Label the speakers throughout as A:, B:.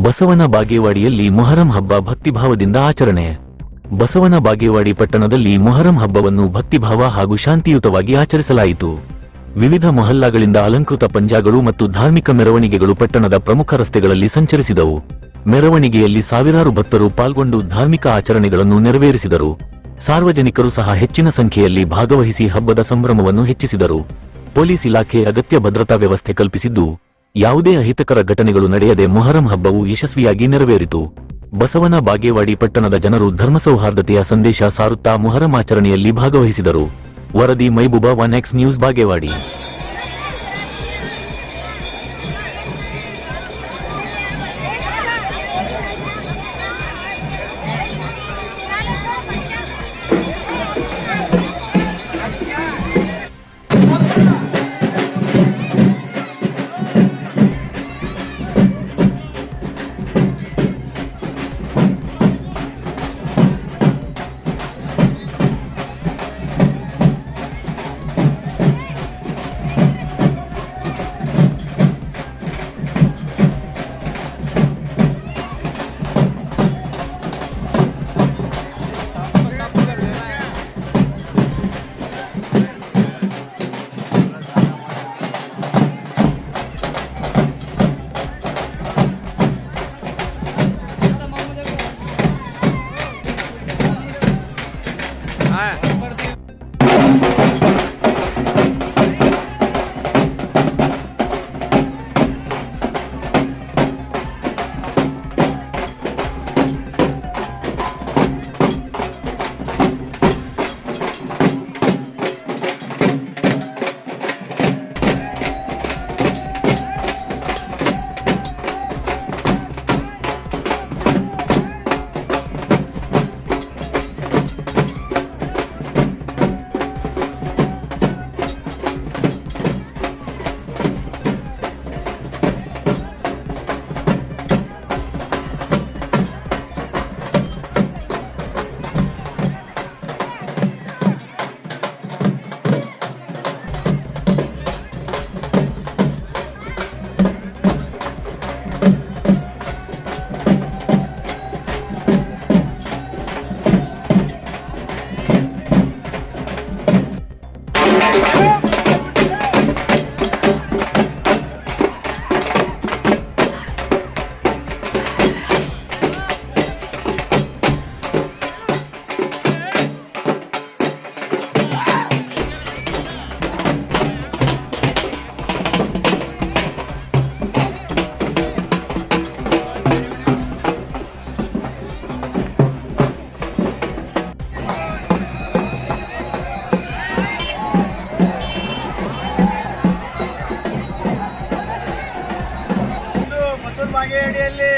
A: ಬಸವನ ಬಾಗೇವಾಡಿಯಲ್ಲಿ ಮೊಹರಂ ಹಬ್ಬ ಭಕ್ತಿಭಾವದಿಂದ ಆಚರಣೆ. ಬಸವನ ಬಾಗೇವಾಡಿ ಪಟ್ಟಣದಲ್ಲಿ ಮೊಹರಂ ಹಬ್ಬವನ್ನು ಭಕ್ತಿಭಾವ ಹಾಗೂ ಶಾಂತಿಯುತವಾಗಿ ಆಚರಿಸಲಾಯಿತು. ವಿವಿಧ ಮೊಹಲ್ಲಾಗಳಿಂದ ಅಲಂಕೃತ ಪಂಜಾಗಳು ಮತ್ತು ಧಾರ್ಮಿಕ ಮೆರವಣಿಗೆಗಳು ಪಟ್ಟಣದ ಪ್ರಮುಖ ರಸ್ತೆಗಳಲ್ಲಿ ಸಂಚರಿಸಿದವು. ಮೆರವಣಿಗೆಯಲ್ಲಿ ಸಾವಿರಾರು ಭಕ್ತರು ಪಾಲ್ಗೊಂಡು ಧಾರ್ಮಿಕ ಆಚರಣೆಗಳನ್ನು ನೆರವೇರಿಸಿದರು. ಸಾರ್ವಜನಿಕರು ಸಹ ಹೆಚ್ಚಿನ ಸಂಖ್ಯೆಯಲ್ಲಿ ಭಾಗವಹಿಸಿ ಹಬ್ಬದ ಸಂಭ್ರಮವನ್ನು ಹೆಚ್ಚಿಸಿದರು. ಪೊಲೀಸ್ ಇಲಾಖೆ ಅಗತ್ಯ ಭದ್ರತಾ ವ್ಯವಸ್ಥೆ ಕಲ್ಪಿಸಿದ್ದು, ಯಾವುದೇ ಅಹಿತಕರ ಘಟನೆಗಳು ನಡೆಯದೆ ಮೊಹರಂ ಹಬ್ಬವು ಯಶಸ್ವಿಯಾಗಿ ನೆರವೇರಿತು. ಬಸವನ ಬಾಗೇವಾಡಿ ಪಟ್ಟಣದ ಜನರು ಧರ್ಮಸೌಹಾರ್ದತೆಯ ಸಂದೇಶ ಸಾರುತ್ತಾ ಮೊಹರಂ ಆಚರಣೆಯಲ್ಲಿ ಭಾಗವಹಿಸಿದರು. ವರದಿ ಮೈಬೂಬಾ 1X ನ್ಯೂಸ್ ಬಾಗೇವಾಡಿ.
B: ಬಾಗೇವಾಡಿಯಲ್ಲಿ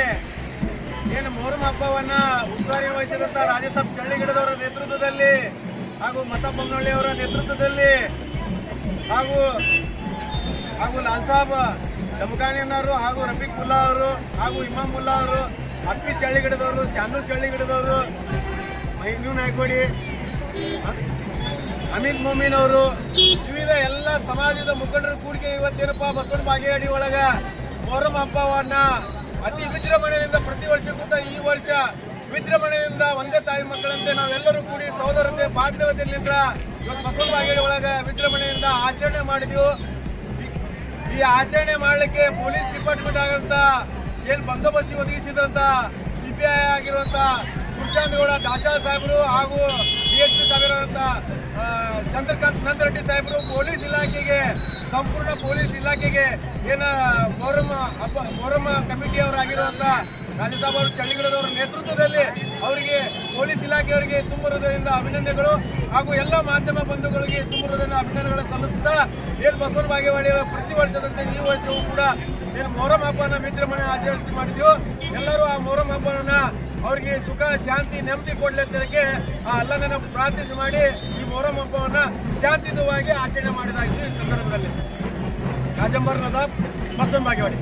B: ಏನು ಮೊಹರಂ ಹಬ್ಬವನ್ನ ಉಸ್ತುವಾರಿ ವಹಿಸಿದಂತ ರಾಜಸಾಬ್ ಚಳ್ಳಿಗಿಡದವರ ನೇತೃತ್ವದಲ್ಲಿ ಹಾಗೂ ಮತಾ ಬೊಮ್ಮನಹಳ್ಳಿಯವರ ನೇತೃತ್ವದಲ್ಲಿ ಹಾಗೂ ಲಾಲ್ ಸಾಬ್ ದಮಖಾನಿಯವರು ಹಾಗೂ ರಫೀಕ್ ಮುಲ್ಲಾ ಅವರು ಹಾಗೂ ಇಮಾಮ್ ಮುಲ್ಲಾ ಅವರು, ಅಪ್ಪಿ ಚಳ್ಳಿಗಿಡದವರು, ಶಾನೂರ್ ಚಳ್ಳಿಗಿಡದವರು, ಮೈನೂ ನಾಯ್ಕೋಡಿ, ಅಮಿತ್ ಮೊಮೀನ್ ಅವರು, ವಿವಿಧ ಎಲ್ಲ ಸಮಾಜದ ಮುಖಂಡರು ಕೂಡಿಗೆ ಇವತ್ತೇನಪ್ಪ ಬಸವನ ಬಾಗೇವಾಡಿ ಒಳಗ ಮೊಹರಂ ಹಬ್ಬವನ್ನ ಅತಿ ವಿಜೃಂಭಣೆಯಿಂದ ಪ್ರತಿ ವರ್ಷಕ್ಕಿಂತ ಈ ವರ್ಷ ವಿಜೃಂಭಣೆಯಿಂದ ಒಂದೇ ತಾಯಿ ಮಕ್ಕಳಂತೆ ನಾವೆಲ್ಲರೂ ಕೂಡಿ ಸಹೋದರತೆ ಬಾಂಧವ್ಯದಿಂದ ಇವತ್ತು ಬಸವನ ಬಾಗೇವಾಡಿ ಒಳಗ ವಿಜೃಂಭಣೆಯಿಂದ ಆಚರಣೆ ಮಾಡಿದ್ವು. ಈ ಆಚರಣೆ ಮಾಡಲಿಕ್ಕೆ ಪೊಲೀಸ್ ಡಿಪಾರ್ಟ್ಮೆಂಟ್ ಆಗಂತ ಏನ್ ಬಂದೋಬಸ್ತಿ ಒದಗಿಸಿದ್ರಂತ CPI ಆಗಿರುವಂತ ಕುಶಾಂತಗೌಡ ದಾಸಾಳ ಸಾಹೇಬರು ಹಾಗೂ DSP ಸಾಹೇಬರಂತ ಚಂದ್ರಕಾಂತ್ ನಂದರೆಡ್ಡಿ ಸಾಹೇಬರು ಪೊಲೀಸ್ ಇಲಾಖೆಗೆ, ಸಂಪೂರ್ಣ ಪೊಲೀಸ್ ಇಲಾಖೆಗೆ ಏನ ಮೊಹರಂ ಕಮಿಟಿ ಅವರಾಗಿರುವಂತ ರಾಜಸಾಬ್ ಅವರು ಚಳ್ಳಿಗಿಡದವರ ನೇತೃತ್ವದಲ್ಲಿ ಅವರಿಗೆ ಪೊಲೀಸ್ ಇಲಾಖೆಯವರಿಗೆ ತುಂಬ ಹೃದಯದಿಂದ ಅಭಿನಂದನೆಗಳು ಹಾಗೂ ಎಲ್ಲ ಮಾಧ್ಯಮ ಬಂಧುಗಳಿಗೆ ತುಂಬ ಹೃದಯದ ಅಭಿನಂದನೆಗಳು ಸಲ್ಲಿಸುತ್ತಾ ಏನು ಬಸವನ ಬಾಗೇವಾಡಿಯವರ ಪ್ರತಿ ವರ್ಷದಂತೆ ಈ ವರ್ಷವೂ ಕೂಡ ಏನು ಮೊಹರಂ ಹಬ್ಬನ ವಿಜೃಂಭಣೆ ಆಚರಿಸಿ ಮಾಡಿದ್ವಿ. ಎಲ್ಲರೂ ಆ ಮೊಹರಂ ಹಬ್ಬವನ್ನ ಅವ್ರಿಗೆ ಸುಖ ಶಾಂತಿ ನೆಮ್ಮದಿ ಕೊಡ್ಲಿ ಅಂತ ಹೇಳಿಕೆ ಆ ಅಲ್ಲನ ಪ್ರಾರ್ಥನೆ ಮಾಡಿ ಈ ಮೊಹರಂ ಹಬ್ಬವನ್ನ ಶಾಂತಿಯುತವಾಗಿ ಆಚರಣೆ ಮಾಡಿದಾಗಿದೆ. ಈ ಸಂದರ್ಭದಲ್ಲಿ ರಾಜಂಬರ್ ನದಾಬ್, ಬಸವನ ಬಾಗೇವಾಡಿ.